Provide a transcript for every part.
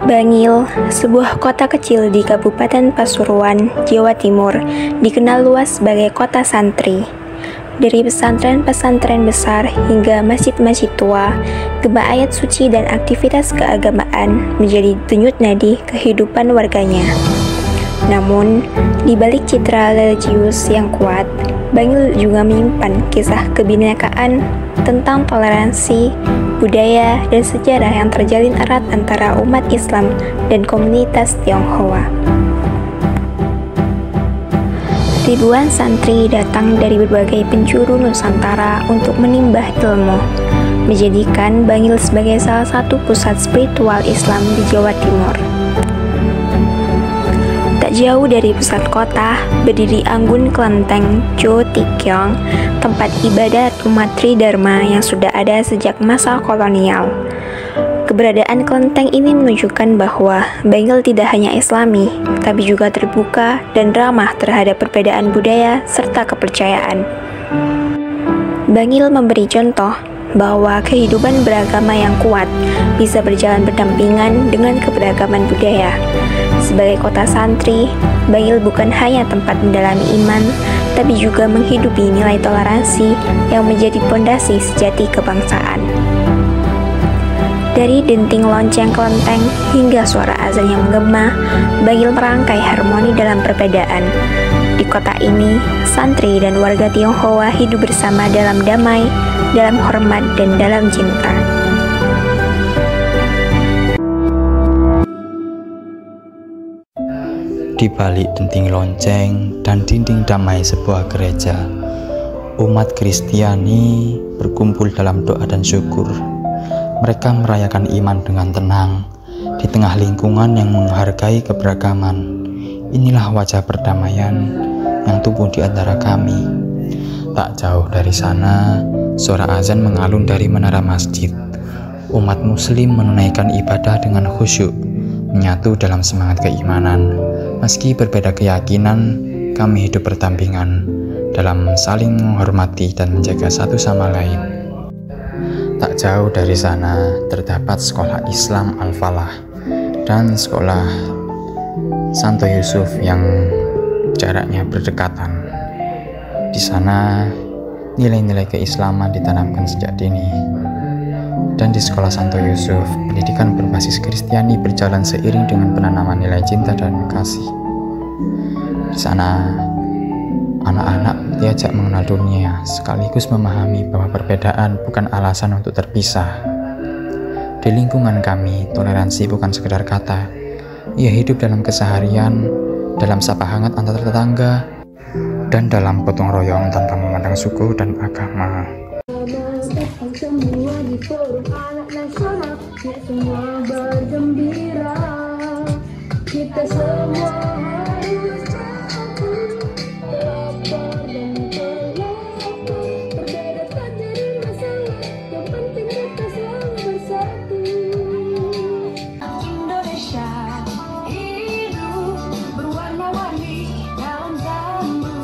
Bangil, sebuah kota kecil di Kabupaten Pasuruan, Jawa Timur, dikenal luas sebagai kota santri. Dari pesantren-pesantren besar hingga masjid-masjid tua, gema ayat suci dan aktivitas keagamaan menjadi denyut nadi kehidupan warganya. Namun, di balik citra religius yang kuat, Bangil juga menyimpan kisah kebinekaan tentang toleransi, budaya, dan sejarah yang terjalin erat antara umat Islam dan komunitas Tionghoa. Ribuan santri datang dari berbagai penjuru Nusantara untuk menimbah ilmu, menjadikan Bangil sebagai salah satu pusat spiritual Islam di Jawa Timur. Tak jauh dari pusat kota, berdiri Anggun Kelenteng Jo Tikyong, tempat ibadat umat Tridharma yang sudah ada sejak masa kolonial. Keberadaan kelenteng ini menunjukkan bahwa Bangil tidak hanya Islami, tapi juga terbuka dan ramah terhadap perbedaan budaya serta kepercayaan. Bangil memberi contoh bahwa kehidupan beragama yang kuat bisa berjalan berdampingan dengan keberagaman budaya. Sebagai kota santri, Bangil bukan hanya tempat mendalami iman, tapi juga menghidupi nilai toleransi yang menjadi pondasi sejati kebangsaan. Dari denting lonceng kelenteng hingga suara azan yang menggema, Bangil merangkai harmoni dalam perbedaan. Di kota ini, santri dan warga Tionghoa hidup bersama dalam damai, dalam hormat, dan dalam cinta. Di balik denting lonceng dan dinding damai sebuah gereja, umat Kristiani berkumpul dalam doa dan syukur. Mereka merayakan iman dengan tenang di tengah lingkungan yang menghargai keberagaman. Inilah wajah perdamaian yang tumbuh di antara kami. Tak jauh dari sana, suara azan mengalun dari menara masjid. Umat muslim menunaikan ibadah dengan khusyuk, menyatu dalam semangat keimanan. Meski berbeda keyakinan, kami hidup berdampingan dalam saling menghormati dan menjaga satu sama lain. Tak jauh dari sana terdapat sekolah Islam Al-Falah dan sekolah Santo Yusuf yang jaraknya berdekatan. Di sana nilai-nilai keislaman ditanamkan sejak dini. Dan di sekolah Santo Yusuf, pendidikan berbasis Kristiani berjalan seiring dengan penanaman nilai cinta dan kasih. Di sana, anak-anak diajak mengenal dunia, sekaligus memahami bahwa perbedaan bukan alasan untuk terpisah. Di lingkungan kami, toleransi bukan sekedar kata. Ia hidup dalam keseharian, dalam sapa hangat antar tetangga, dan dalam gotong royong tanpa memandang suku dan agama. Semua di forum anak nasional, yuk semua bergembira. Kita semua harus jatuh, lapar dan pelopor. Berbeda tak jadi masalah, yang penting kita selalu bersatu. Indonesia hidup berwarna-warni dalam zambu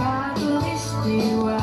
khatulistiwa.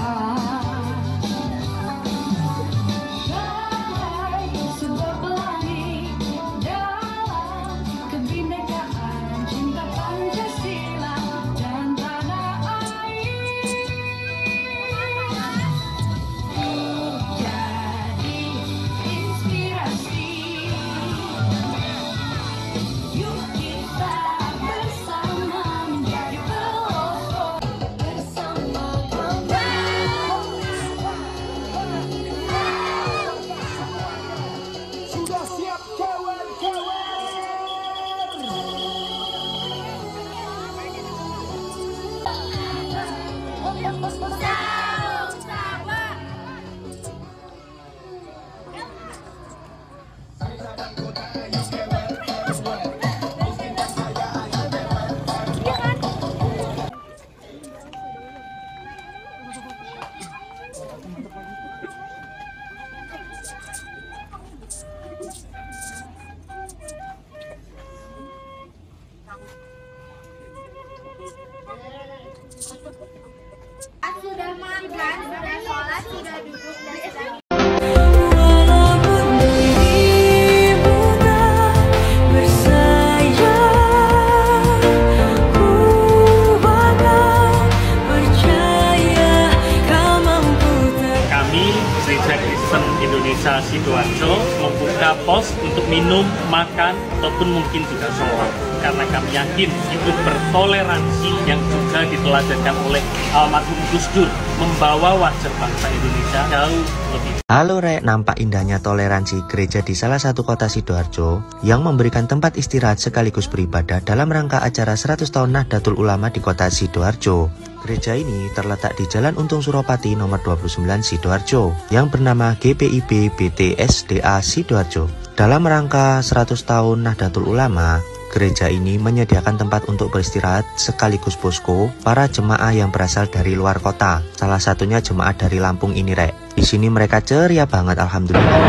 minum, makan, ataupun mungkin juga sholat. Karena kami yakin hidup bertoleransi yang juga diteladankan oleh almarhum Gus Dur membawa wajah bangsa Indonesia jauh lebih. Halo Rek, nampak indahnya toleransi gereja di salah satu kota Sidoarjo yang memberikan tempat istirahat sekaligus beribadah dalam rangka acara 100 tahun Nahdlatul Ulama di kota Sidoarjo. Gereja ini terletak di Jalan Untung Suropati nomor 29 Sidoarjo yang bernama GPIB BTSDA Sidoarjo. Dalam rangka 100 tahun Nahdlatul Ulama, gereja ini menyediakan tempat untuk beristirahat sekaligus posko para jemaah yang berasal dari luar kota. Salah satunya jemaah dari Lampung ini, Rek. Di sini mereka ceria banget, alhamdulillah.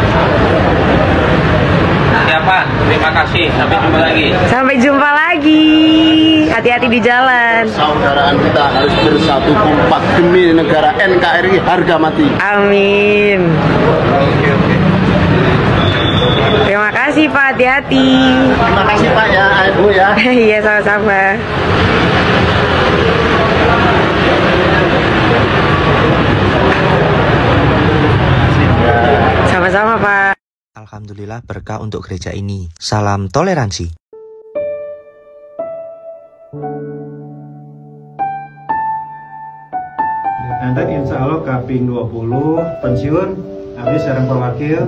Siapa? Terima kasih. Sampai jumpa lagi. Sampai jumpa lagi. Hati-hati di jalan. Saudaraan kita harus bersatu kompak demi negara NKRI harga mati. Amin. Terima kasih Pak, hati-hati. Terima kasih Pak ya, Ibu ya. Iya, sama-sama. Sama-sama Pak. Alhamdulillah berkah untuk gereja ini. Salam toleransi. Nanti insya Allah kaping 20 pensiun, habis sekarang perwakil.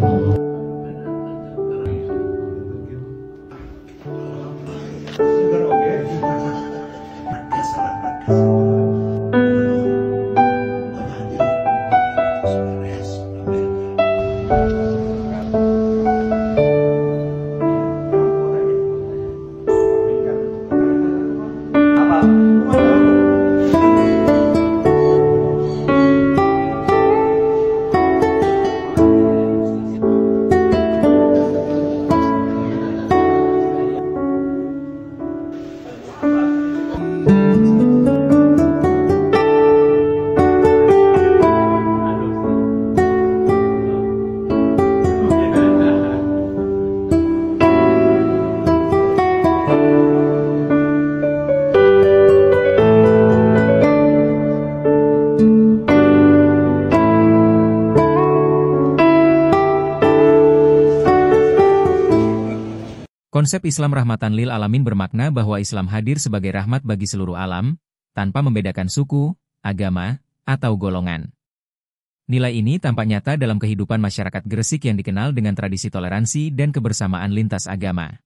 Konsep Islam rahmatan lil alamin bermakna bahwa Islam hadir sebagai rahmat bagi seluruh alam, tanpa membedakan suku, agama, atau golongan. Nilai ini tampak nyata dalam kehidupan masyarakat Gresik yang dikenal dengan tradisi toleransi dan kebersamaan lintas agama.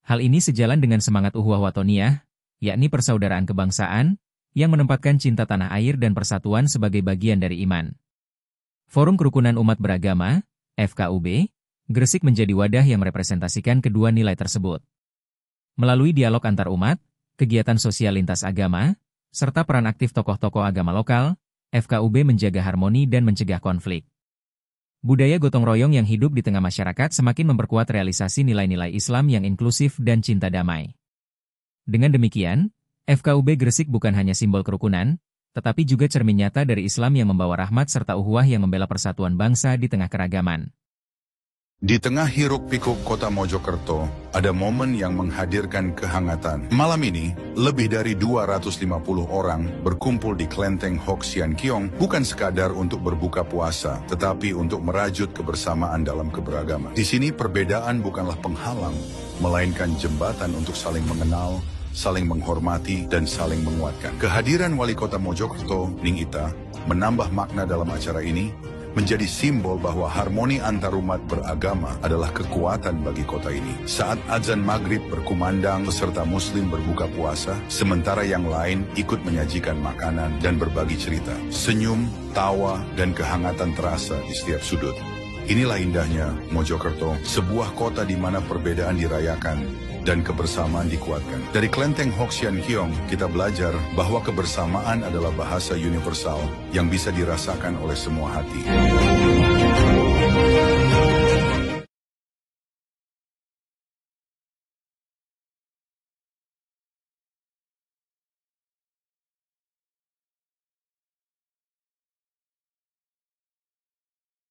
Hal ini sejalan dengan semangat Ukhuwah Wathoniyah, yakni persaudaraan kebangsaan, yang menempatkan cinta tanah air dan persatuan sebagai bagian dari iman. Forum Kerukunan Umat Beragama, FKUB, Gresik menjadi wadah yang merepresentasikan kedua nilai tersebut. Melalui dialog antar umat, kegiatan sosial lintas agama, serta peran aktif tokoh-tokoh agama lokal, FKUB menjaga harmoni dan mencegah konflik. Budaya gotong royong yang hidup di tengah masyarakat semakin memperkuat realisasi nilai-nilai Islam yang inklusif dan cinta damai. Dengan demikian, FKUB Gresik bukan hanya simbol kerukunan, tetapi juga cermin nyata dari Islam yang membawa rahmat serta ukhuwah yang membela persatuan bangsa di tengah keragaman. Di tengah hiruk-pikuk kota Mojokerto, ada momen yang menghadirkan kehangatan. Malam ini, lebih dari 250 orang berkumpul di Klenteng Hok Sian Kiong bukan sekadar untuk berbuka puasa, tetapi untuk merajut kebersamaan dalam keberagaman. Di sini perbedaan bukanlah penghalang, melainkan jembatan untuk saling mengenal, saling menghormati, dan saling menguatkan. Kehadiran Wali Kota Mojokerto, Ning Ita, menambah makna dalam acara ini, menjadi simbol bahwa harmoni antarumat beragama adalah kekuatan bagi kota ini. Saat azan maghrib berkumandang, peserta muslim berbuka puasa, sementara yang lain ikut menyajikan makanan dan berbagi cerita. Senyum, tawa, dan kehangatan terasa di setiap sudut. Inilah indahnya Mojokerto, sebuah kota di mana perbedaan dirayakan dan kebersamaan dikuatkan. Dari Klenteng Hok Sian Kiong, kita belajar bahwa kebersamaan adalah bahasa universal yang bisa dirasakan oleh semua hati.